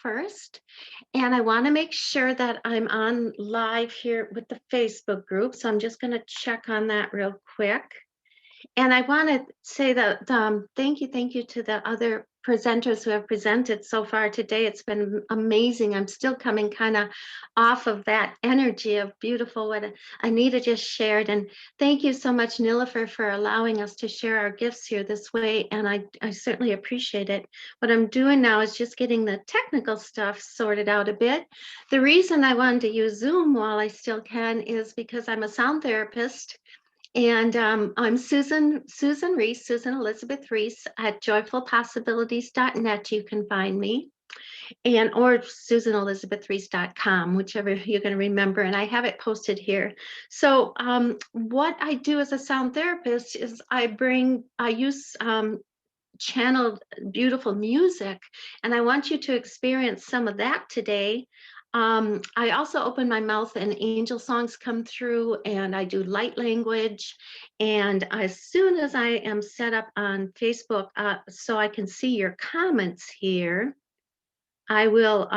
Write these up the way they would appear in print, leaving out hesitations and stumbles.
first. And I want to make sure that I'm on live here with the Facebook group. So I'm just going to check on that real quick. And I want to say that thank you to the other presenters who have presented so far today. It's been amazing. I'm still coming kind of off of that energy of beautiful what Anita just shared. And thank you so much, Nilofer, for allowing us to share our gifts here this way. And I certainly appreciate it. What I'm doing now is just getting the technical stuff sorted out a bit. The reason I wanted to use Zoom while I still can is because I'm a sound therapist. And I'm Susan Reese, Susan Elizabeth Reese at joyfulpossibilities.net. You can find me, and or susanelizabethreese.com, whichever you're going to remember. And I have it posted here. So what I do as a sound therapist is I use channeled beautiful music, and I want you to experience some of that today. I also open my mouth and angel songs come through, and I do light language. And as soon as I am set up on Facebook, so I can see your comments here, I will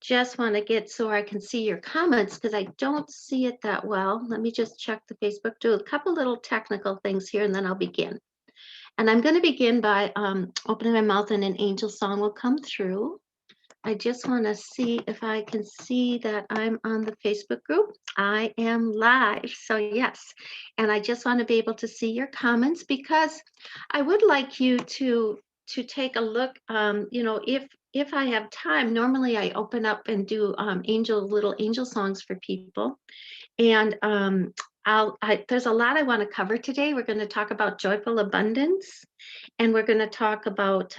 just want to get so I can see your comments because I don't see it that well. Let me just check the Facebook, do a couple little technical things here, and then I'll begin. And I'm going to begin by opening my mouth and an angel song will come through. I just want to see if I can see that I'm on the Facebook group. I am live, so yes. And I just want to be able to see your comments because I would like you to take a look. If I have time, normally I open up and do little angel songs for people. And there's a lot I want to cover today. We're going to talk about joyful abundance, and we're going to talk about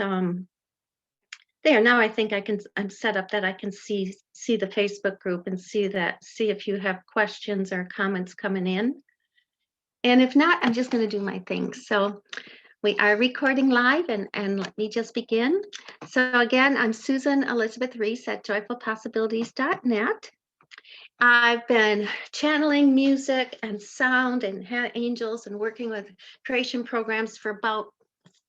there. Now I think I'm set up that I can see the Facebook group and see if you have questions or comments coming in. And if not, I'm just going to do my thing. So we are recording live, and let me just begin. So again, I'm Susan Elizabeth Reese at joyfulpossibilities.net. I've been channeling music and sound and angels and working with creation programs for about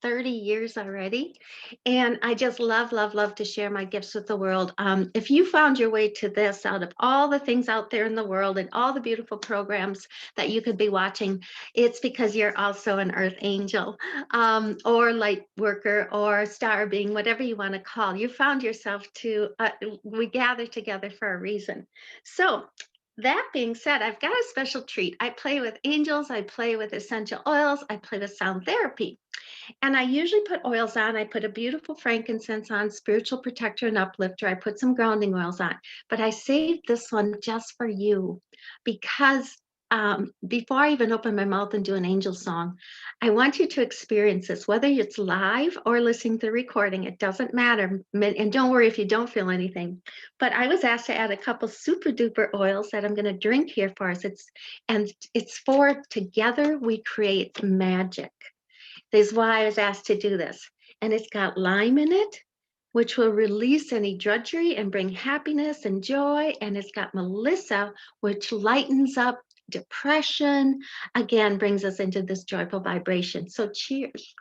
30 years already. And I just love, love, love to share my gifts with the world. If you found your way to this out of all the things out there in the world and all the beautiful programs that you could be watching, it's because you're also an earth angel or light worker or star being, whatever you want to call. You found yourself we gather together for a reason. So that being said, I've got a special treat. I play with angels, I play with essential oils, I play with sound therapy. And I usually put oils on. I put a beautiful frankincense on, spiritual protector and uplifter. I put some grounding oils on, but I saved this one just for you because before I even open my mouth and do an angel song, I want you to experience this, whether it's live or listening to the recording, it doesn't matter. And don't worry if you don't feel anything. But I was asked to add a couple super duper oils that I'm going to drink here for us. It's for together we create magic. This is why I was asked to do this. And it's got lime in it, which will release any drudgery and bring happiness and joy. And it's got Melissa, which lightens up depression, again, brings us into this joyful vibration. So cheers.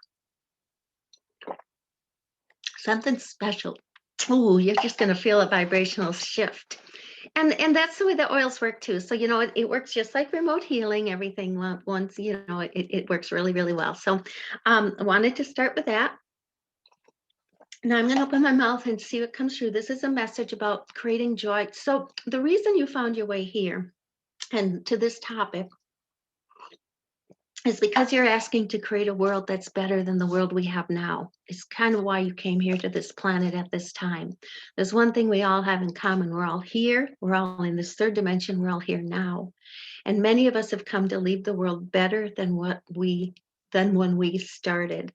Something special. Oh, you're just going to feel a vibrational shift. And that's the way the oils work too. So, it works just like remote healing, everything once, it works really, really well. So I wanted to start with that. Now I'm going to open my mouth and see what comes through. This is a message about creating joy. So the reason you found your way here and to this topic is because you're asking to create a world that's better than the world we have now. It's kind of why you came here to this planet at this time. There's one thing we all have in common. We're all here. We're all in this third dimension. We're all here now. And many of us have come to leave the world better than when we started.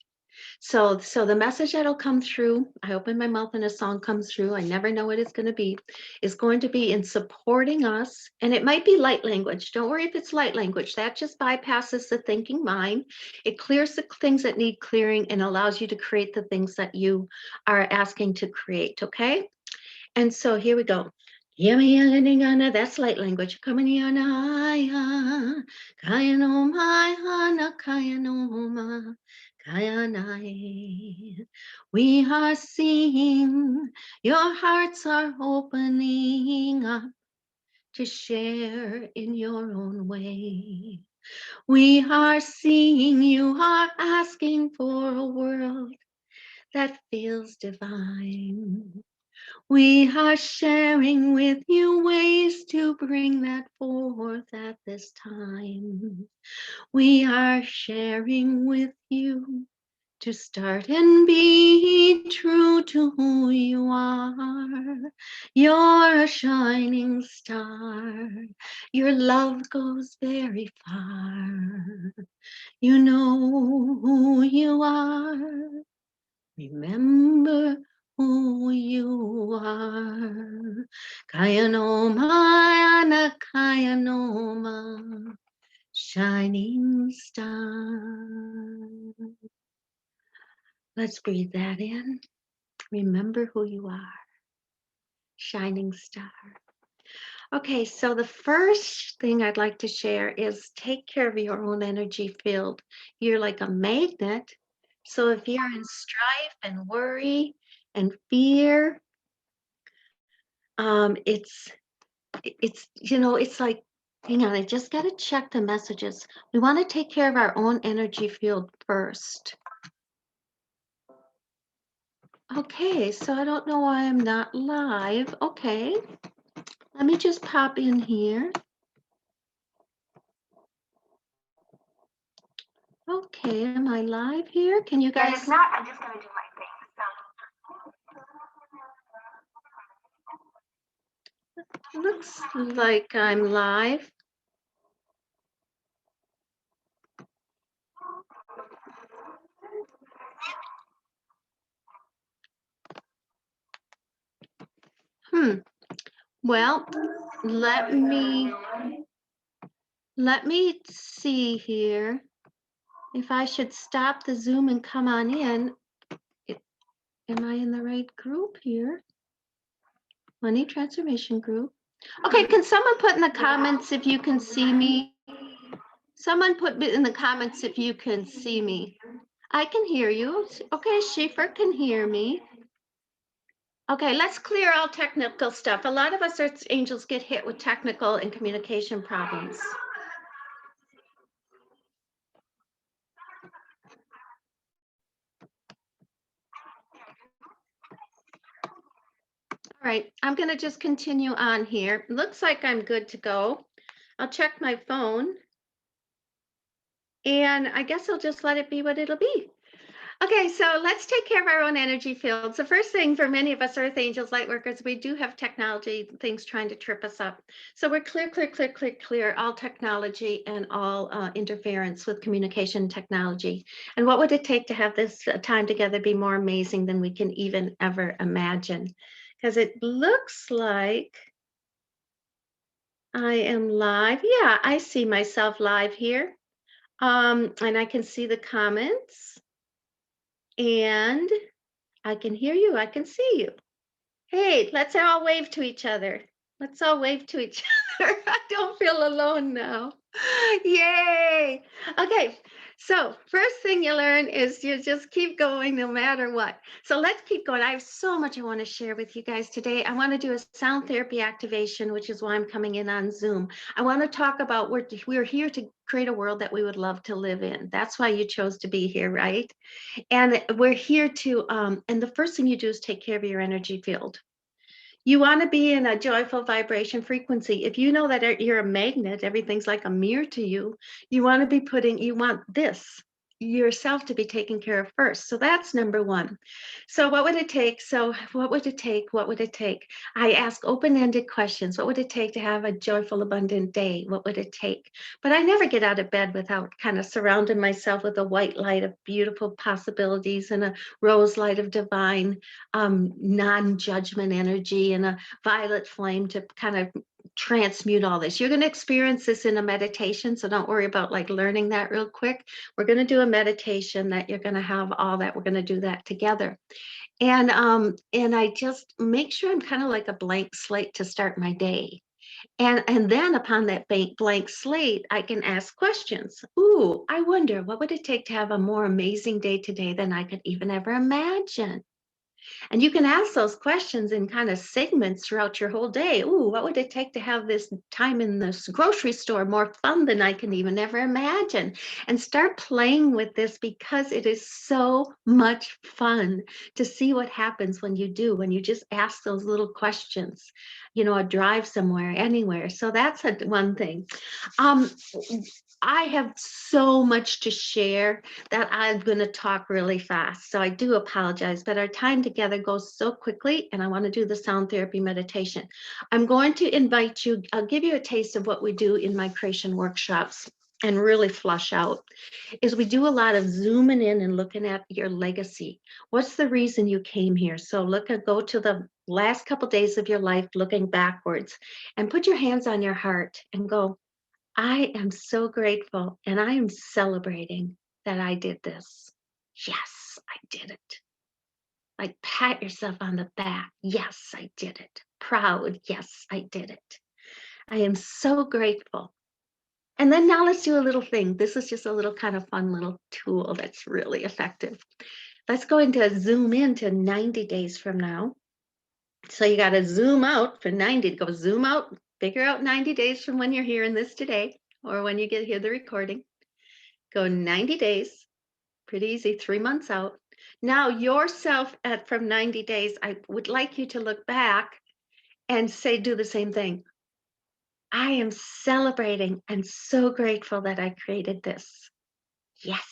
So the message that'll come through, I open my mouth and a song comes through, I never know what it's going to be, is going to be in supporting us. And it might be light language. Don't worry if it's light language. That just bypasses the thinking mind. It clears the things that need clearing and allows you to create the things that you are asking to create, okay? And so here we go. That's light language. Kayanai. We are seeing your hearts are opening up to share in your own way. We are seeing you are asking for a world that feels divine. We are sharing with you ways to bring that forth at this time. We are sharing with you to start and be true to who you are. You're a shining star. Your love goes very far. You know who you are. Remember who you are. Kayanoma, Ana Kayanoma, shining star. Let's breathe that in. Remember who you are. Shining star. Okay, so the first thing I'd like to share is take care of your own energy field. You're like a magnet. So if you're in strife and worry and fear, it's like, hang on, I just got to check the messages. We want to take care of our own energy field first. Okay, so I don't know why I'm not live. Okay, let me just pop in here. Okay, am I live here? Can you guys? If not, I'm just going to do my thing. Looks like I'm live. Well, let me see here if I should stop the Zoom and come on in. Am I in the right group here? Money Transformation Group. Okay, can someone put in the comments if you can see me? Someone put in the comments if you can see me. I can hear you. Okay, Schaefer can hear me. Okay, let's clear all technical stuff. A lot of us Earth angels get hit with technical and communication problems. All right, I'm going to just continue on here. Looks like I'm good to go. I'll check my phone. And I guess I'll just let it be what it'll be. Okay, so let's take care of our own energy fields. The first thing for many of us Earth Angels, Lightworkers, we do have technology things trying to trip us up. So we're clear all technology and all interference with communication technology. And what would it take to have this time together be more amazing than we can even ever imagine? Because it looks like I am live. Yeah, I see myself live here. And I can see the comments. And I can hear you. I can see you. Hey, let's all wave to each other. Let's all wave to each other. I don't feel alone now. Yay. Okay. So first thing you learn is you just keep going no matter what. So let's keep going. I have so much I want to share with you guys today. I want to do a sound therapy activation, which is why I'm coming in on Zoom. I want to talk about we're here to create a world that we would love to live in. That's why you chose to be here, right? And we're here to, and the first thing you do is take care of your energy field. You want to be in a joyful vibration frequency. If you know that you're a magnet, everything's like a mirror to you, you want to be you want this yourself to be taken care of first. So that's number one. So what would it take? What would it take? What would it take? I ask open-ended questions. What would it take to have a joyful, abundant day? What would it take? But I never get out of bed without kind of surrounding myself with a white light of beautiful possibilities and a rose light of divine non-judgment energy and a violet flame to kind of transmute all this. You're going to experience this in a meditation, so don't worry about like learning that real quick. We're going to do a meditation that you're going to have all that. We're going to do that together. And I just make sure I'm kind of like a blank slate to start my day. And then upon that blank slate, I can ask questions. Ooh, I wonder what would it take to have a more amazing day today than I could even ever imagine? And you can ask those questions in kind of segments throughout your whole day. Ooh, what would it take to have this time in this grocery store more fun than I can even ever imagine? And start playing with this because it is so much fun to see what happens when you do, when you just ask those little questions, a drive somewhere, anywhere. So that's one thing. Um, I have so much to share that I'm going to talk really fast. So I do apologize, but our time together goes so quickly, and I want to do the sound therapy meditation. I'm going to invite you, I'll give you a taste of what we do in my creation workshops and really flush out is we do a lot of zooming in and looking at your legacy. What's the reason you came here? So go to the last couple days of your life looking backwards and put your hands on your heart and go, I am so grateful and I am celebrating that I did this. Yes, I did it. Like pat yourself on the back. Yes, I did it. Proud. Yes, I did it. I am so grateful. And then now let's do a little thing. This is just a little kind of fun little tool that's really effective. Let's go into zoom into 90 days from now. So you got to zoom out for 90, go zoom out, figure out 90 days from when you're hearing this today or when you hear the recording. Go 90 days, pretty easy, 3 months out. Now, yourself from 90 days, I would like you to look back and do the same thing. I am celebrating and so grateful that I created this. Yes.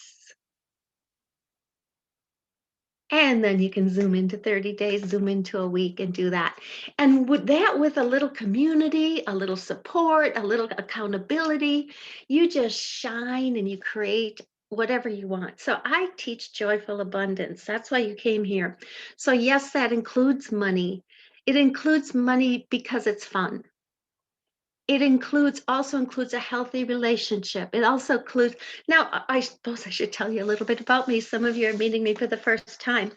And then you can zoom into 30 days, zoom into a week and do that. And with a little community, a little support, a little accountability, you just shine and you create whatever you want. So I teach joyful abundance. That's why you came here. So yes, that includes money. It includes money because it's fun. It also includes a healthy relationship. It also includes, now I suppose I should tell you a little bit about me. Some of you are meeting me for the first time.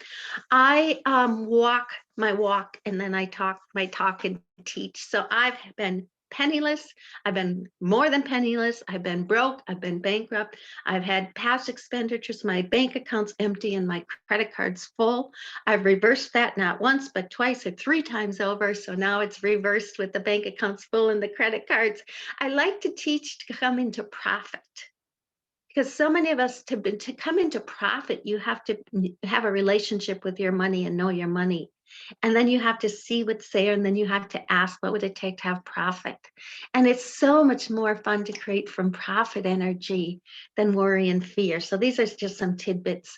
I walk my walk and then I talk my talk and teach. So I've been penniless. I've been more than penniless. I've been broke. I've been bankrupt. I've had past expenditures. My bank account's empty and my credit card's full. I've reversed that not once, but twice or 3 times over. So now it's reversed with the bank accounts full and the credit cards. I like to teach to come into profit because so many of us to come into profit, you have to have a relationship with your money and know your money. And then you have to see what's there, and then you have to ask, what would it take to have profit? And it's so much more fun to create from profit energy than worry and fear. So these are just some tidbits.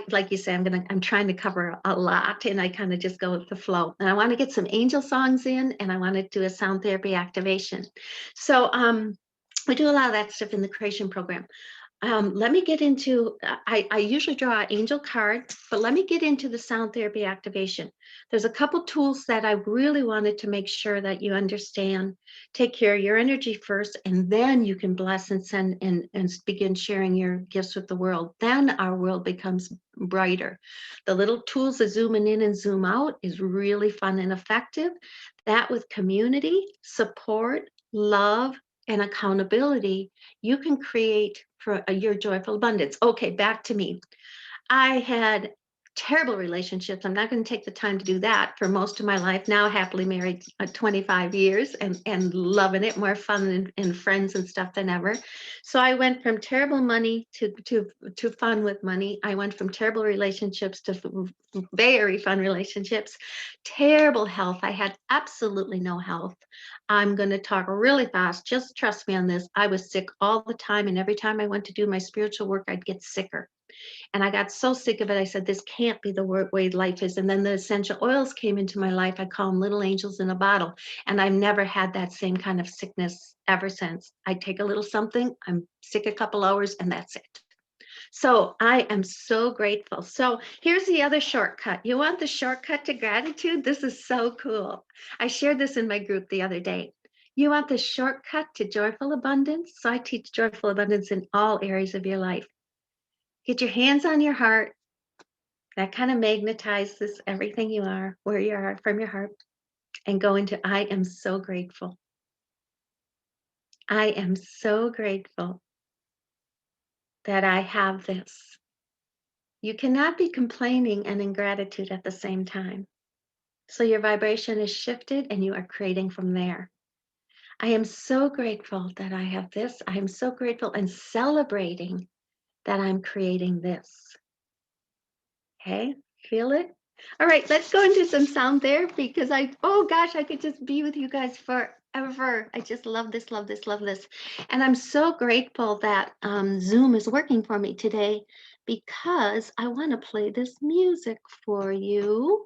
Like you said, I'm trying to cover a lot, and I kind of just go with the flow. And I want to get some angel songs in, and I want to do a sound therapy activation. So we do a lot of that stuff in the creation program. Let me get into, I usually draw an angel card, but let me get into the sound therapy activation. There's a couple tools that I really wanted to make sure that you understand. Take care of your energy first, and then you can bless and send and begin sharing your gifts with the world. Then our world becomes brighter. The little tools of zooming in and zoom out is really fun and effective. That with community, support, love, and accountability, you can create for your joyful abundance. Okay, back to me. I had terrible relationships. I'm not going to take the time to do that for most of my life. Now, happily married 25 years and loving it, more fun and friends and stuff than ever. So I went from terrible money to fun with money. I went from terrible relationships to very fun relationships. Terrible health. I had absolutely no health. I'm going to talk really fast. Just trust me on this. I was sick all the time. And every time I went to do my spiritual work, I'd get sicker. And I got so sick of it. I said, this can't be the way life is. And then the essential oils came into my life. I call them little angels in a bottle. And I've never had that same kind of sickness ever since. I take a little something, I'm sick a couple hours, and that's it. So I am so grateful. So here's the other shortcut. You want the shortcut to gratitude? This is so cool. I shared this in my group the other day. You want the shortcut to joyful abundance? So I teach joyful abundance in all areas of your life. Get your hands on your heart. That kind of magnetizes everything you are, where you are from your heart, and go into I am so grateful. I am so grateful that I have this. You cannot be complaining and in gratitude at the same time. So your vibration is shifted and you are creating from there. I am so grateful that I have this. I am so grateful and celebrating that I'm creating this. Okay, feel it? All right, let's go into some sound therapy because oh gosh, I could just be with you guys forever. I just love this, love this, love this. And I'm so grateful that Zoom is working for me today because I want to play this music for you.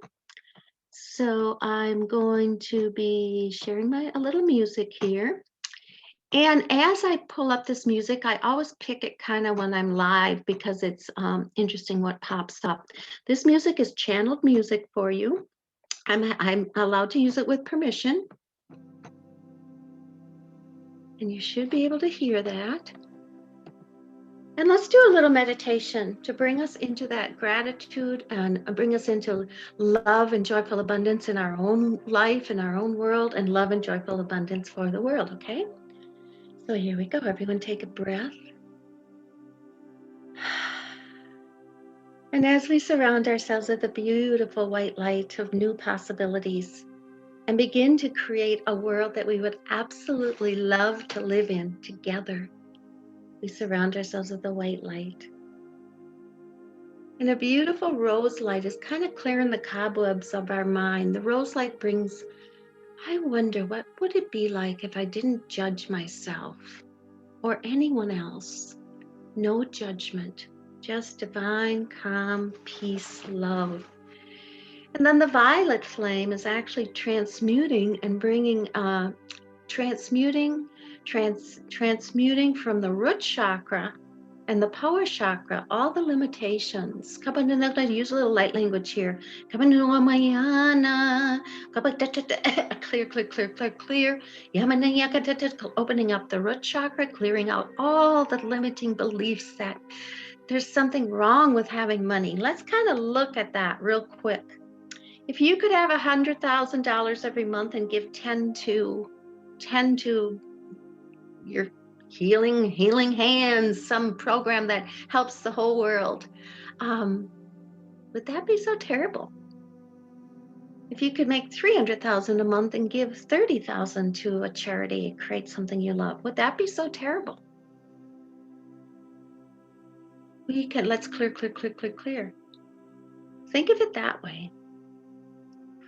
So I'm going to be sharing a little music here. And as I pull up this music, I always pick it kind of when I'm live because it's interesting what pops up. This music is channeled music for you. I'm allowed to use it with permission. And you should be able to hear that. And let's do a little meditation to bring us into that gratitude and bring us into love and joyful abundance in our own life, in our own world, and love and joyful abundance for the world, okay? So here we go. Everyone take a breath. And as we surround ourselves with the beautiful white light of new possibilities and begin to create a world that we would absolutely love to live in together, we surround ourselves with the white light. And a beautiful rose light is kind of clearing the cobwebs of our mind. The rose light brings, I wonder, what would it be like if I didn't judge myself or anyone else? No judgment, just divine, calm, peace, love. And then the violet flame is actually transmuting and bringing, transmuting from the root chakra and the power chakra, all the limitations. Use a little light language here. Clear, clear, clear, clear, clear. Opening up the root chakra, clearing out all the limiting beliefs that there's something wrong with having money. Let's kind of look at that real quick. If you could have $100,000 every month and give 10 to your healing hands, some program that helps the whole world, would that be so terrible? If you could make 300,000 a month and give 30,000 to a charity, create something you love, would that be so terrible? Let's clear, clear, clear, clear, clear. Think of it that way.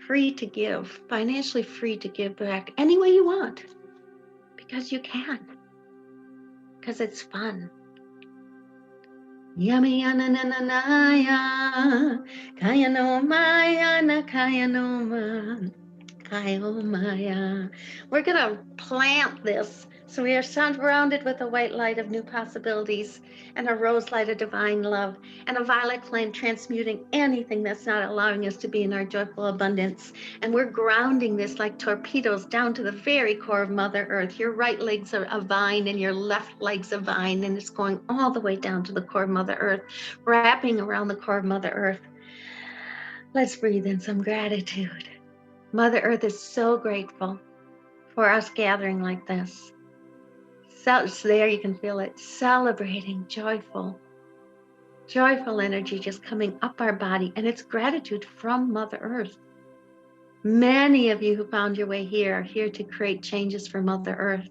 Free to give, financially free to give back any way you want, because you can, because it's fun. Yummy na na na na ya, kaya no maya na kaya no ma, kaya maya. We're gonna plant this. So we are surrounded with a white light of new possibilities and a rose light of divine love and a violet flame transmuting anything that's not allowing us to be in our joyful abundance. And we're grounding this like torpedoes down to the very core of Mother Earth. Your right leg's a vine and your left leg's a vine, and it's going all the way down to the core of Mother Earth, wrapping around the core of Mother Earth. Let's breathe in some gratitude. Mother Earth is so grateful for us gathering like this. So there you can feel it, celebrating joyful energy just coming up our body, and it's gratitude from Mother Earth. Many of you who found your way here are here to create changes for Mother Earth,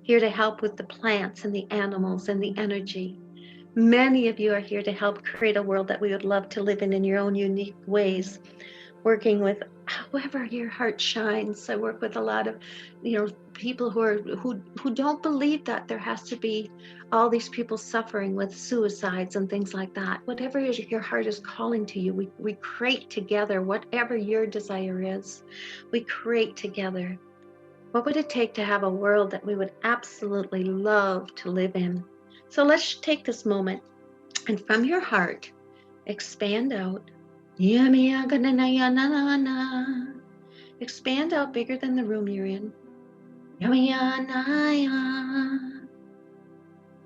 here to help with the plants and the animals and the energy. Many of you are here to help create a world that we would love to live in your own unique ways, working with however your heart shines. I work with a lot of, people who don't believe that there has to be all these people suffering with suicides and things like that. Whatever your heart is calling to you, we create together. Whatever your desire is, we create together. What would it take to have a world that we would absolutely love to live in? So let's take this moment and from your heart, expand out. Expand out bigger than the room you're in.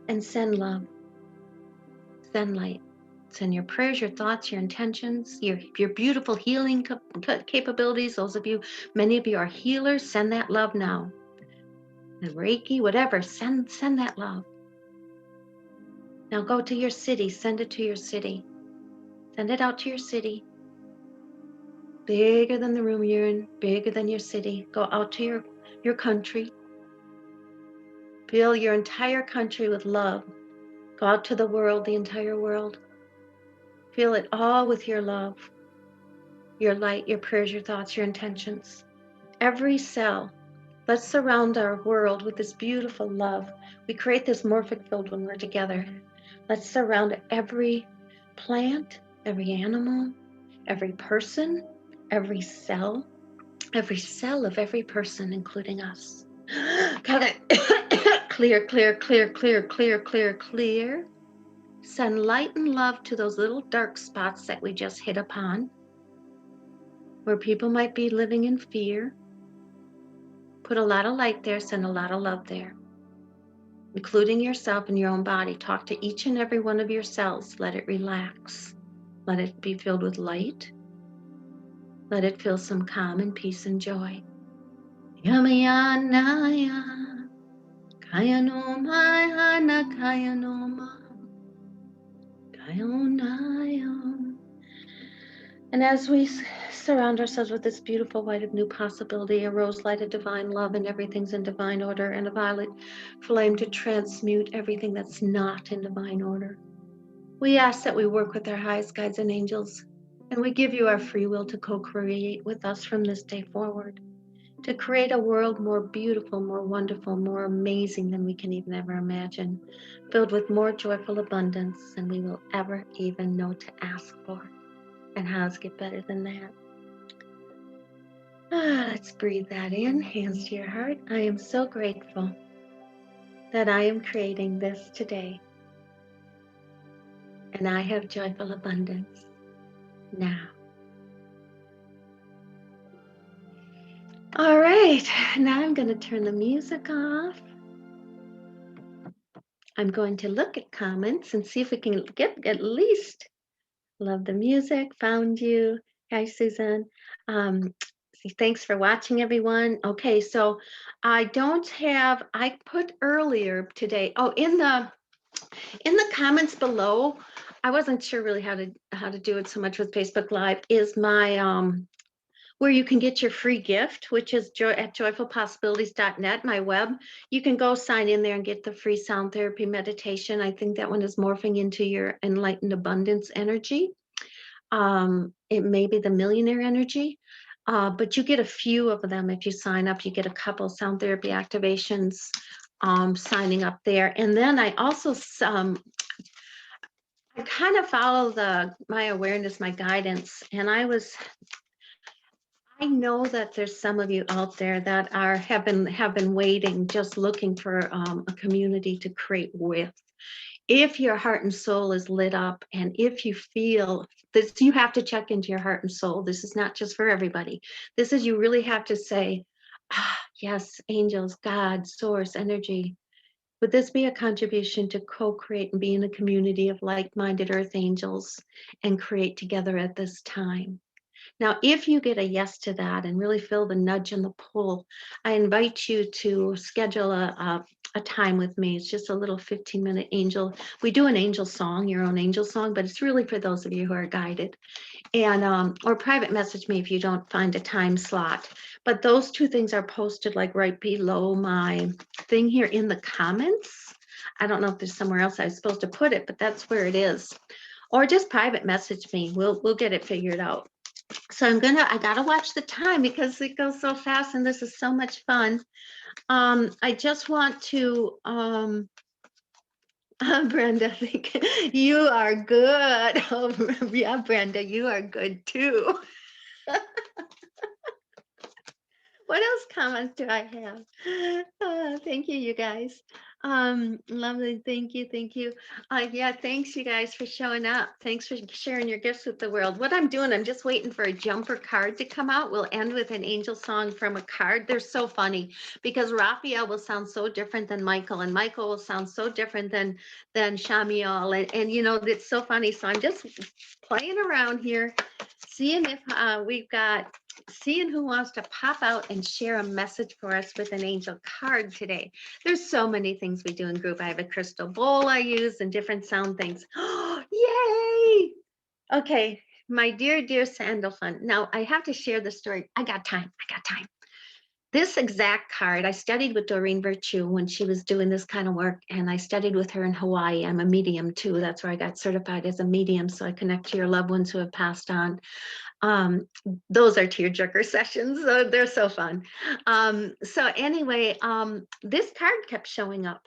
And send love, send light, send your prayers, your thoughts, your intentions, your beautiful healing capabilities. Many of you are healers. Send that love now. the Reiki, whatever, send that love. Now go to your city, send it to your city. Send it out to your city. Bigger than the room you're in, bigger than your city. Go out to your country. Fill your entire country with love. Go out to the world, the entire world. Fill it all with your love, your light, your prayers, your thoughts, your intentions. Every cell. Let's surround our world with this beautiful love. We create this morphic field when we're together. Let's surround every plant, every animal, every person, every cell of every person, including us. Got it. Clear, clear, clear, clear, clear, clear, clear. Send light and love to those little dark spots that we just hit upon, where people might be living in fear. Put a lot of light there, send a lot of love there, including yourself and your own body. Talk to each and every one of your cells. Let it relax. Let it be filled with light. Let it feel some calm and peace and joy. Yamayanaya, Kayanoma, Hana Kayanoma, Kayonaya. And as we surround ourselves with this beautiful light of new possibility, a rose light of divine love, and everything's in divine order, and a violet flame to transmute everything that's not in divine order, we ask that we work with our highest guides and angels, and we give you our free will to co-create with us from this day forward, to create a world more beautiful, more wonderful, more amazing than we can even ever imagine, filled with more joyful abundance than we will ever even know to ask for. And how's get better than that? Let's breathe that in, hands to your heart. I am so grateful that I am creating this today. And I have joyful abundance now. All right, now I'm going to turn the music off. I'm going to look at comments and see if we can get at least love the music, found you. Hi, Susan. Thanks for watching, everyone. Okay, so I put earlier today, in the comments below, I wasn't sure really how to do it so much with Facebook Live, is my where you can get your free gift, which is at joyfulpossibilities.net, my web. You can go sign in there and get the free sound therapy meditation. I think that one is morphing into your enlightened abundance energy. It may be the millionaire energy, but you get a few of them if you sign up. You get a couple sound therapy activations signing up there. And then I also I kind of follow my awareness, my guidance, and I know that there's some of you out there that have been waiting, just looking for a community to create with. If your heart and soul is lit up, and if you feel this, you have to check into your heart and soul. This is not just for everybody. This is, you really have to say, yes, angels, God, source, energy. Would this be a contribution to co-create and be in a community of like-minded earth angels and create together at this time? Now, if you get a yes to that and really feel the nudge and the pull, I invite you to schedule a time with me. It's just a little 15-minute angel. We do an angel song, your own angel song, but it's really for those of you who are guided. And or private message me if you don't find a time slot. But those two things are posted like right below my thing here in the comments. I don't know if there's somewhere else I was supposed to put it, but that's where it is. Or just private message me. We'll get it figured out. So I gotta watch the time because it goes so fast and this is so much fun. I just want to, Brenda, I think you are good. Oh, yeah, Brenda, you are good too. What else comments do I have? Thank you, you guys. Lovely. Thank you. Thank you. Yeah, thanks you guys for showing up. Thanks for sharing your gifts with the world. What I'm doing, I'm just waiting for a jumper card to come out. We'll end with an angel song from a card. They're so funny because Raphael will sound so different than Michael, and Michael will sound so different than Shamiel. And you know, it's so funny. So I'm just playing around here, seeing if we've got seeing who wants to pop out and share a message for us with an angel card today. There's so many things we do in group. I have a crystal bowl I use and different sound things. Yay! Okay, my dear, dear Sandalphon. Now I have to share the story. I got time. This exact card, I studied with Doreen Virtue when she was doing this kind of work, and I studied with her in Hawaii. I'm a medium too. That's where I got certified as a medium, so I connect to your loved ones who have passed on. Those are tearjerker sessions. So they're so fun. So anyway, this card kept showing up.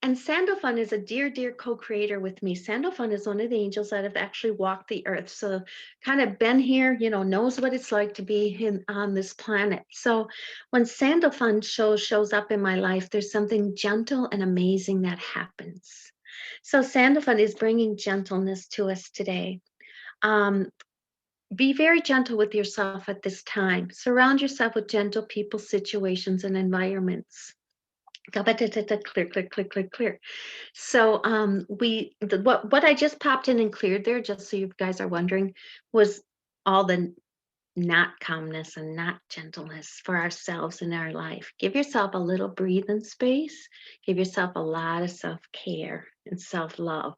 And Sandalphon is a dear, dear co-creator with me. Sandalphon is one of the angels that have actually walked the earth. So kind of been here, knows what it's like to be on this planet. So when Sandalphon shows up in my life, there's something gentle and amazing that happens. So Sandalphon is bringing gentleness to us today. Be very gentle with yourself at this time. Surround yourself with gentle people, situations, and environments. Clear, clear, clear, clear, clear. So what I just popped in and cleared there, just so you guys are wondering, was all the not calmness and not gentleness for ourselves in our life. Give yourself a little breathing space. Give yourself a lot of self-care and self-love.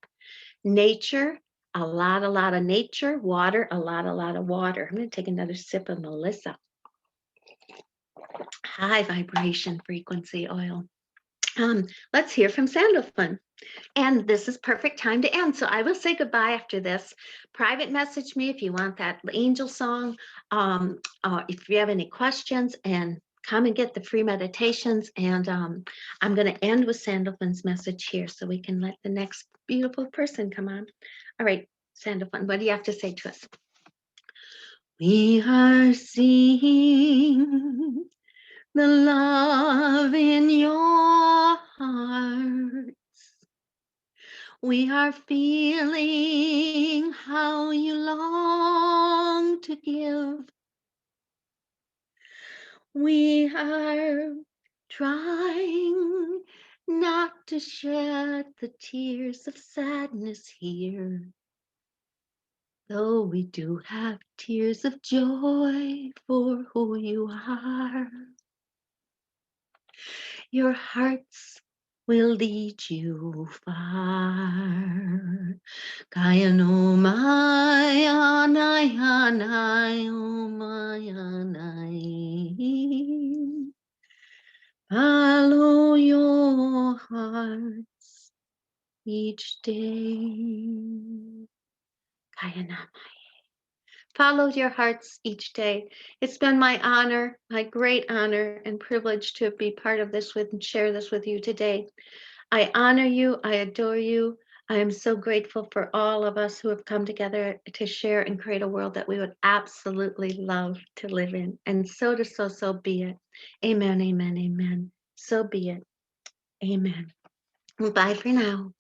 Nature, a lot of nature. Water, a lot of water. I'm going to take another sip of Melissa. High vibration frequency oil. Let's hear from Sandalphon. And this is perfect time to end. So I will say goodbye after this. Private message me if you want that angel song. If you have any questions, and come and get the free meditations. And I'm going to end with Sandalphon's message here so we can let the next beautiful person come on. All right, Sandalphon, what do you have to say to us? We are seeing the love in your heart. We are feeling how you long to give. We are trying not to shed the tears of sadness here, though we do have tears of joy for who you are. Your hearts will lead you far. Kaya no maya naya nayo maya nai. Follow your hearts each day. Kaya na. Follow your hearts each day. It's been my honor, my great honor and privilege to be part of this and share this with you today. I honor you. I adore you. I am so grateful for all of us who have come together to share and create a world that we would absolutely love to live in. And so be it. Amen, amen, amen. So be it. Amen. Bye for now.